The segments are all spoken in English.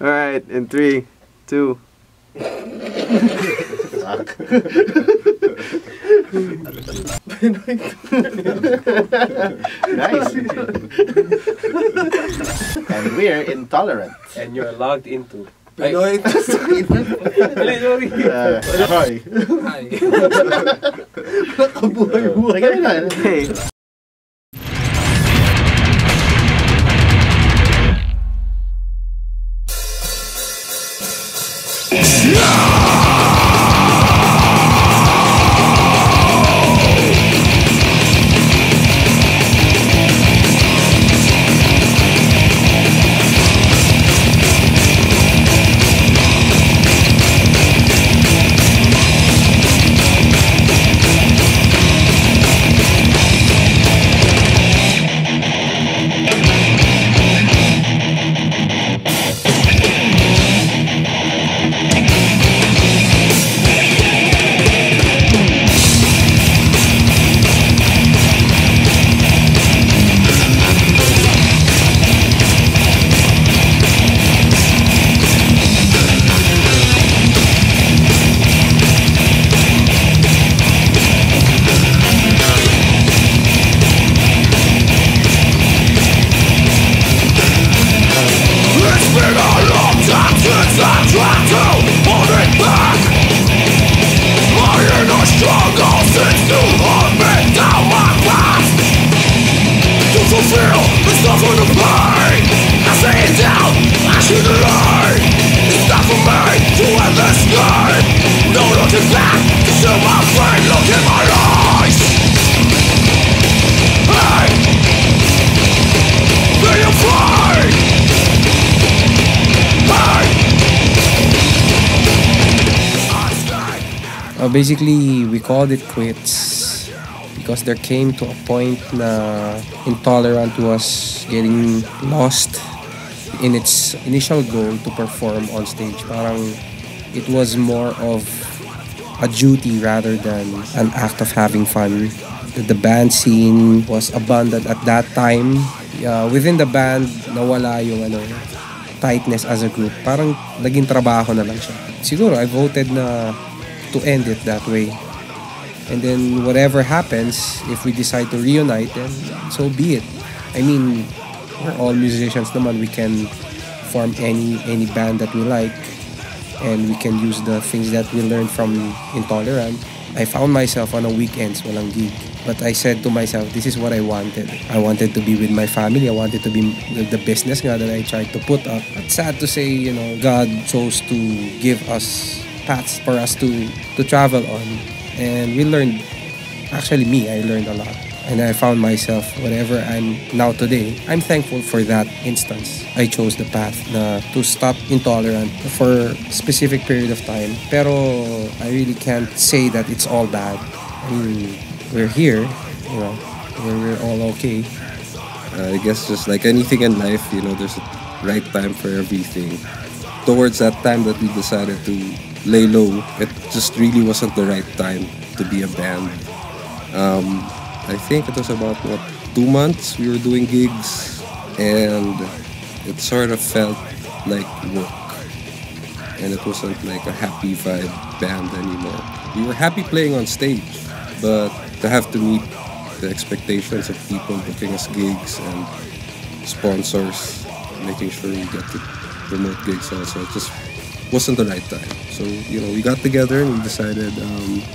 Alright, in 3, 2. Nice. And we're intolerant. And you're logged into Pinoytuner. Sorry. Hi. Nakabuhay-buhay. Hey. Basically, we called it quits because there came to a point na Intolerant was getting lost in its initial goal to perform on stage. Parang it was more of a duty rather than an act of having fun. The band scene was abundant at that time. Within the band, nawala yung tightness as a group. Parang naging trabaho na lang siya. Siguro, I voted na to end it that way. And then whatever happens, if we decide to reunite, then so be it. I mean, we're all musicians naman. We can form any band that we like, and we can use the things that we learned from Intolerant. I found myself on a weekends walang gig. But I said to myself, this is what I wanted. I wanted to be with my family. I wanted to be the business nga that I tried to put up. But sad to say, God chose to give us paths for us to travel on, and we learned, actually I learned a lot, and I found myself whatever I'm now today. I'm thankful for that instance. I chose the path to stop Intolerant for a specific period of time, pero I really can't say that it's all bad. I mean, we're here, we're all okay. I guess just like anything in life, there's a right time for everything. Towards that time that we decided to lay low, it just really wasn't the right time to be a band. I think it was about 2 months we were doing gigs, and it sort of felt like work, and it wasn't like a happy vibe band anymore. We were happy playing on stage, but to have to meet the expectations of people booking us gigs and sponsors, making sure we get to promote gigs also, it just wasn't the right time. So, we got together and we decided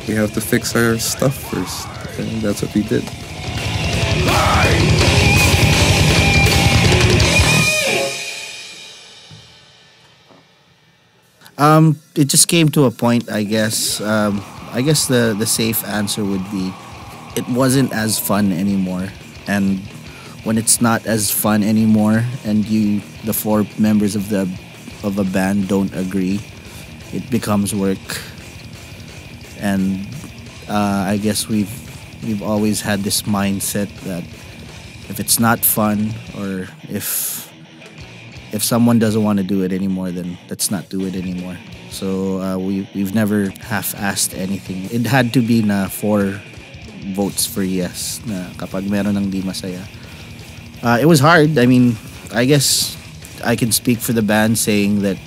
we have to fix our stuff first. And that's what we did. It just came to a point, I guess. I guess the safe answer would be it wasn't as fun anymore. And when it's not as fun anymore and the 4 members of a band don't agree, it becomes work. And I guess we've always had this mindset that if it's not fun, or if someone doesn't want to do it anymore, then let's not do it anymore. So we've never half-assed anything. It had to be na 4 votes for yes na kapag meron ng di masaya. It was hard. I mean, I guess I can speak for the band saying that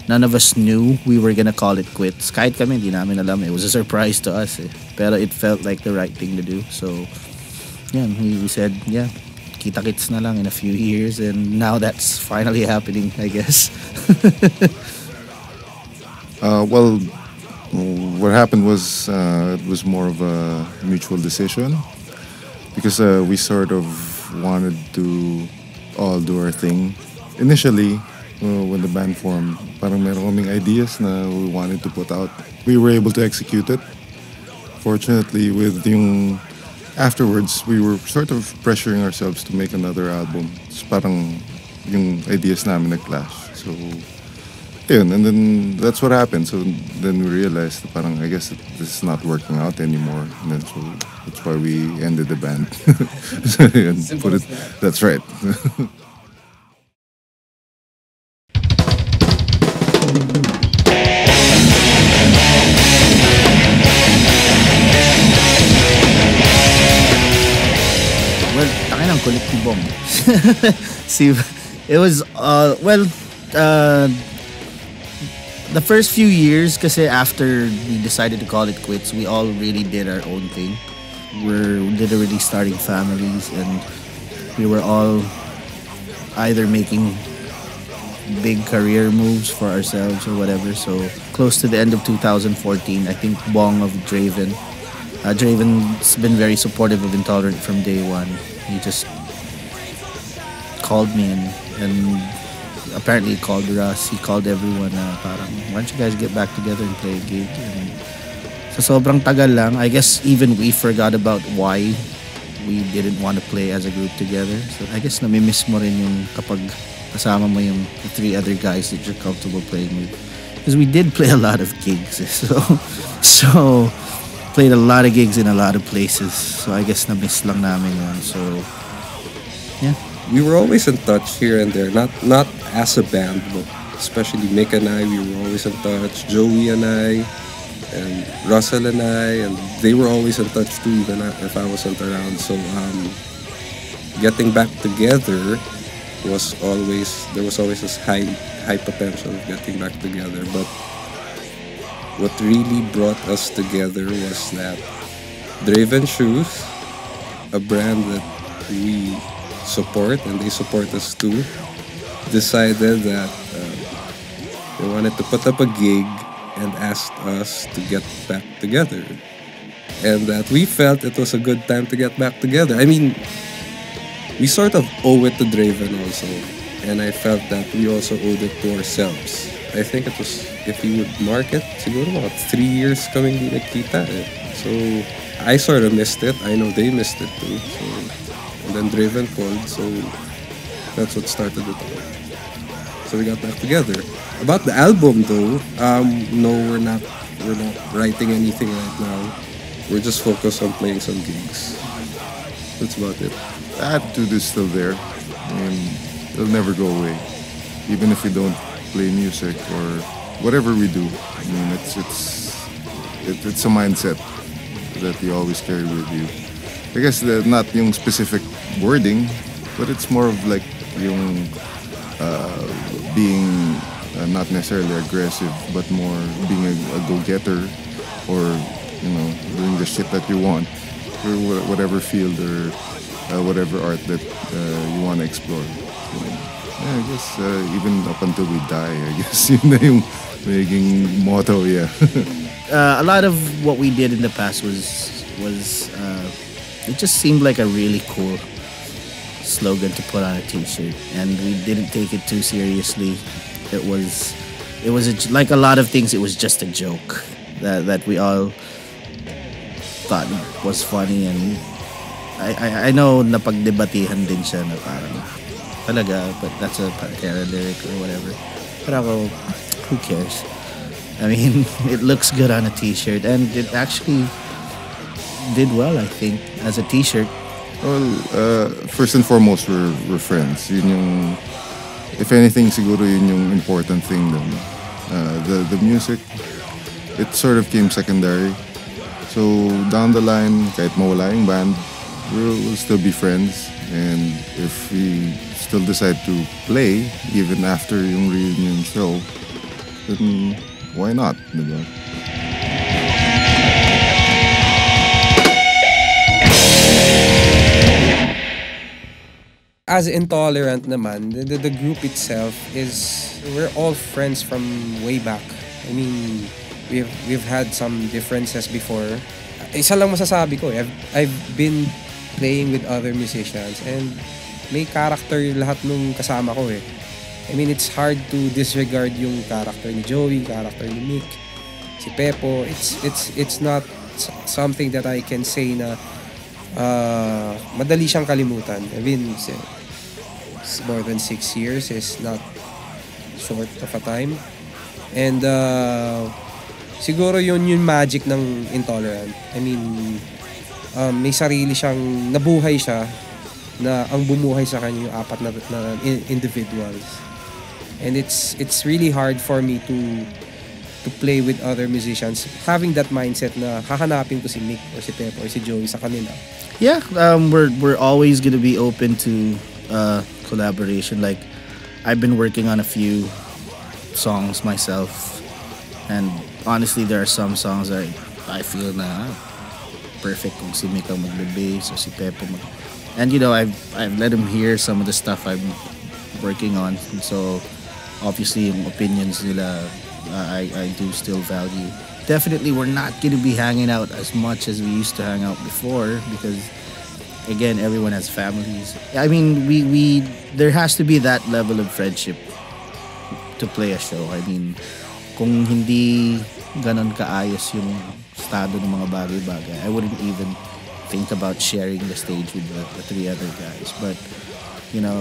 none of us knew we were gonna call it quits. Kahit kami, hindi namin alam. It was a surprise to us. Pero it felt like the right thing to do. So, yeah, we said, yeah, kita-kits na lang in a few years. And now that's finally happening, I guess. Well, what happened was it was more of a mutual decision because we sort of wanted to all do our thing. Initially, when the band formed, parang meron kaming ideas na we wanted to put out. We were able to execute it. Fortunately, with yung afterwards, we were sort of pressuring ourselves to make another album. So parang yung ideas namin nag-clash. So, yun, and then that's what happened. So then we realized that parang I guess this is not working out anymore. And then so that's why we ended the band. So, yun, that's right. Well, takin ang kulit ni Bong. See, it was, the first few years, kasi after we decided to call it quits, we all really did our own thing. We're literally starting families, and we were all either making big career moves for ourselves or whatever. So close to the end of 2014, I think Bong of Draven. Draven's been very supportive of Intolerant from day one. He just called me and apparently he called Russ. He called everyone parang, why don't you guys get back together and play a gig? And so sobrang tagal lang. I guess even we forgot about why we didn't want to play as a group together. So I guess nami-miss mo rin yung kapag kasama mo yung the three other guys that you're comfortable playing with. Because we did play a lot of gigs. So played a lot of gigs in a lot of places. So I guess na-miss lang namin yun. So, yeah. We were always in touch here and there. Not as a band, but especially Mick and I, we were always in touch. Joey and I, and Russell and I, and they were always in touch too, even if I wasn't around. So, getting back together there was always this high potential of getting back together. But what really brought us together was that Draven Shoes, a brand that we support and they support us too, decided that they wanted to put up a gig and asked us to get back together. And that we felt it was a good time to get back together. I mean, we sort of owe it to Draven also. And I felt that we also owed it to ourselves. I think it was, if you would mark it, siguro about 3 years kaming di nagkita eh. So, I sort of missed it. I know they missed it too. So, and then Draven called, so that's what started it all. So we got back together. About the album though, no, we're not writing anything right now. We're just focused on playing some gigs. That's about it. The attitude is still there. I mean, it'll never go away. Even if we don't play music or whatever we do. I mean, it's a mindset that you always carry with you. I guess not yung specific wording, but it's more of like yung being not necessarily aggressive, but more being a go-getter, or doing the shit that you want for whatever field or whatever art that you want to explore. So, yeah, I guess even up until we die, I guess yun na yung maging motto, yeah. A lot of what we did in the past was it just seemed like a really cool slogan to put on a t-shirt, and we didn't take it too seriously. It was like a lot of things, it was just a joke that we all thought was funny, and I know napagdebatihan din siya na parang talaga, but that's a Pantera lyric or whatever. But ako, who cares? I mean, it looks good on a t-shirt, and it actually did well, I think, as a t-shirt. Well, first and foremost, we're friends. Yun yung, if anything, siguro yun yung important thing dun. The music, it sort of came secondary. So down the line, kahit mawala yung band, we'll still be friends. And if we still decide to play even after yung reunion show, then why not, diba? As Intolerant naman, the group itself is, we're all friends from way back. I mean, we've had some differences before. Isa lang masasabi ko, I've been playing with other musicians and may character lahat nung kasama ko eh. I mean, it's hard to disregard yung character ni Joey, character ni Mick, si Pepo. It's not something that I can say na madali siyang kalimutan. I mean, it's more than 6 years is not short of a time. And siguro yun yung magic ng Intolerant. I mean, may sarili siyang, nabuhay siya na ang bumuhay sa kanya yung apat na individuals. And it's really hard for me to play with other musicians having that mindset na hahanapin ko si Mick or si Pep or si Joey sa kanila. Yeah, we're always gonna be open to collaboration. Like, I've been working on a few songs myself, and honestly, there are some songs that I feel na perfect kung si Mick ang magbe-bass or si Pepe and you know, I've let him hear some of the stuff I'm working on, and so obviously yung opinions nila I do still value. Definitely we're not gonna be hanging out as much as we used to hang out before because again, everyone has families. I mean, we there has to be that level of friendship to play a show. I mean, kung hindi ganon kaayos yung estado ng mga bagay-bagay, I wouldn't even think about sharing the stage with the three other guys. But, you know,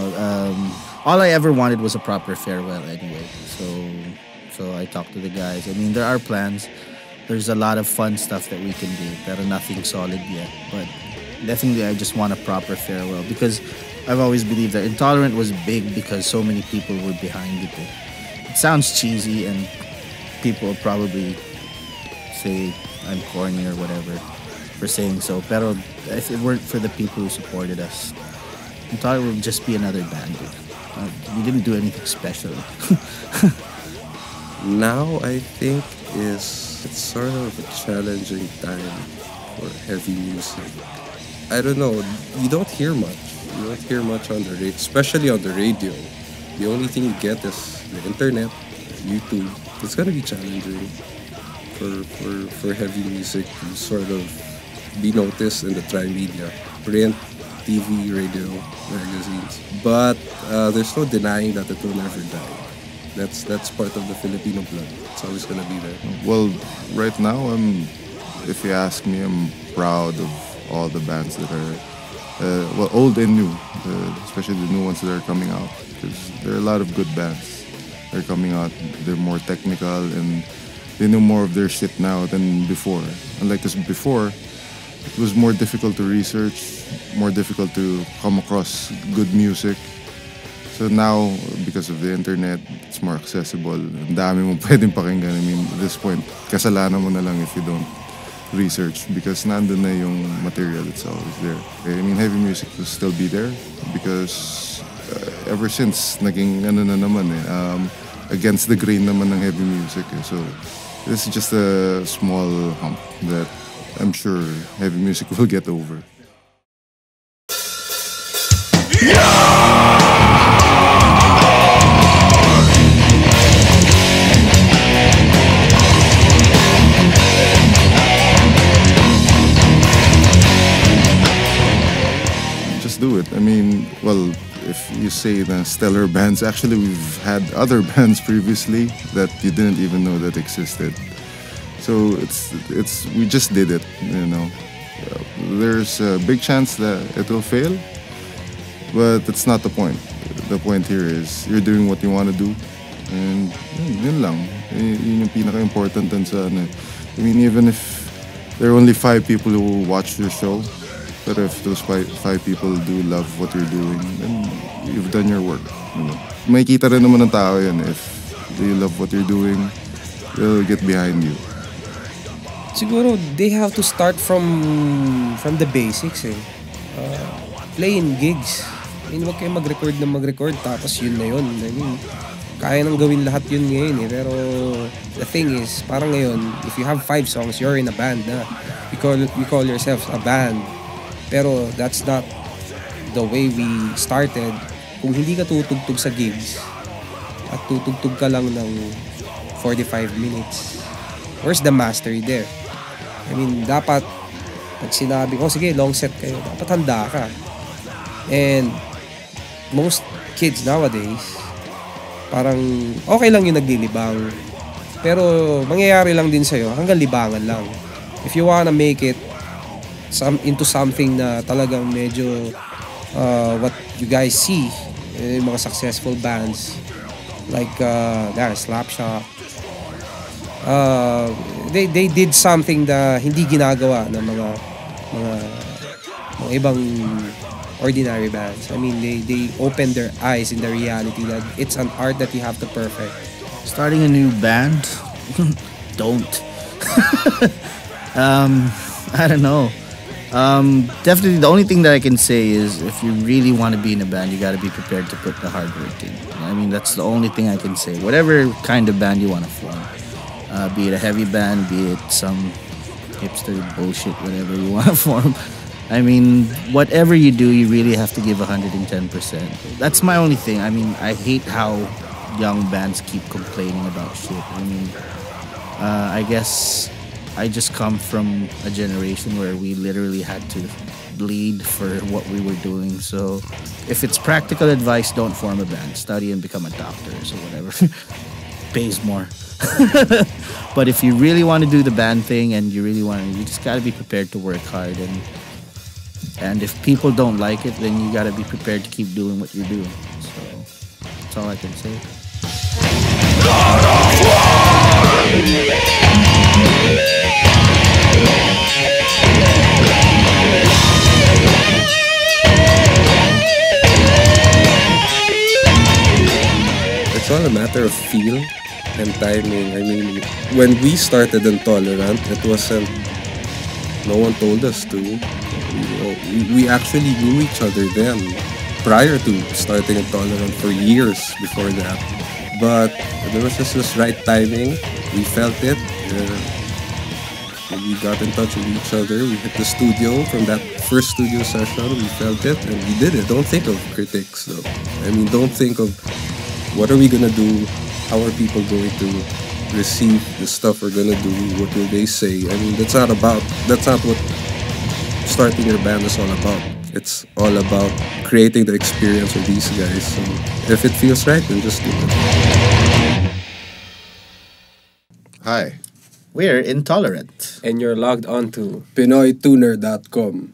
all I ever wanted was a proper farewell anyway. So I talked to the guys. I mean, there are plans. There's a lot of fun stuff that we can do, pero nothing solid yet. But definitely, I just want a proper farewell because I've always believed that Intolerant was big because so many people were behind it. It sounds cheesy and people will probably say I'm corny or whatever for saying so. Pero if it weren't for the people who supported us, Intolerant would just be another band. We didn't do anything special. Now I think it's sort of a challenging time for heavy music. I don't know, you don't hear much. You don't hear much on the radio, especially on the radio. The only thing you get is the internet, YouTube. It's gonna be challenging for heavy music to sort of be noticed in the tri-media, print, TV, radio, magazines. But there's no denying that it will never die. That's part of the Filipino blood. It's always gonna be there. Well, right now, if you ask me, I'm proud of all the bands that are, old and new, especially the new ones that are coming out. Because there are a lot of good bands that are coming out. They're more technical and they know more of their shit now than before. Unlike us before, it was more difficult to research, more difficult to come across good music. So now, because of the internet, it's more accessible. Ang dami mong pwedeng pakinggan. I mean, at this point, kasalanan mo na lang if you don't research because nandun na yung material, it's always there. I mean, heavy music will still be there because ever since, naging ano na naman against the grain naman ng heavy music. So, this is just a small hump that I'm sure heavy music will get over. Do it. I mean, well, if you say the stellar bands, actually we've had other bands previously that you didn't even know that existed. So it's we just did it, you know. There's a big chance that it will fail, but that's not the point. The point here is you're doing what you want to do, and yun lang. Yun yung pinaka-important dun sa ano. I mean, even if there are only 5 people who watch your show, but if those five people do love what you're doing, then you've done your work. You know? Makikita rin naman ng tao yan. If they love what you're doing, they'll get behind you. Siguro, they have to start from the basics. Playing gigs. I mean, huwag kayong mag-record tapos yun na yun. I mean, kaya nang gawin lahat yun ngayon eh. Pero the thing is, parang ngayon, if you have 5 songs, you're in a band na. You call yourselves a band. Pero that's not the way we started. Kung hindi ka tutugtog sa gigs at tutugtog ka lang ng 45 minutes, where's the mastery there? I mean, dapat pag sinabi ko, sige, long set kayo, dapat handa ka. And most kids nowadays, parang okay lang yung naglilibang. Pero mangyayari lang din sa'yo hanggang libangan lang. If you wanna make it into something na talagang medyo what you guys see, yung mga successful bands like Slapshot, they did something na hindi ginagawa ng mga ibang ordinary bands. I mean, they opened their eyes in the reality that it's an art that you have to perfect. Starting a new band? Don't. I don't know. Definitely the only thing that I can say is if you really want to be in a band, you got to be prepared to put the hard work in. I mean, that's the only thing I can say. Whatever kind of band you want to form, be it a heavy band, be it some hipster bullshit, whatever you want to form. I mean, whatever you do, you really have to give 110%. That's my only thing. I mean, I hate how young bands keep complaining about shit. I mean, I guess I just come from a generation where we literally had to bleed for what we were doing. So if it's practical advice, don't form a band. Study and become a doctor or whatever. Pays more. But if you really want to do the band thing and you just got to be prepared to work hard. And if people don't like it, then you got to be prepared to keep doing what you're doing. So that's all I can say. It's all a matter of feel and timing. I mean, when we started Intolerant, it wasn't, no one told us to. We actually knew each other then, prior to starting Intolerant, for years before that. But there was just this right timing. We felt it. We got in touch with each other. We hit the studio. From that first studio session, we felt it and we did it. Don't think of critics though. I mean, don't think of what are we gonna do? How are people going to receive the stuff we're gonna do? What will they say? I mean, that's not what starting your band is all about. It's all about creating the experience with these guys. So if it feels right, then just do it. Hi. We're Intolerant. And you're logged on to Pinoytuner.com.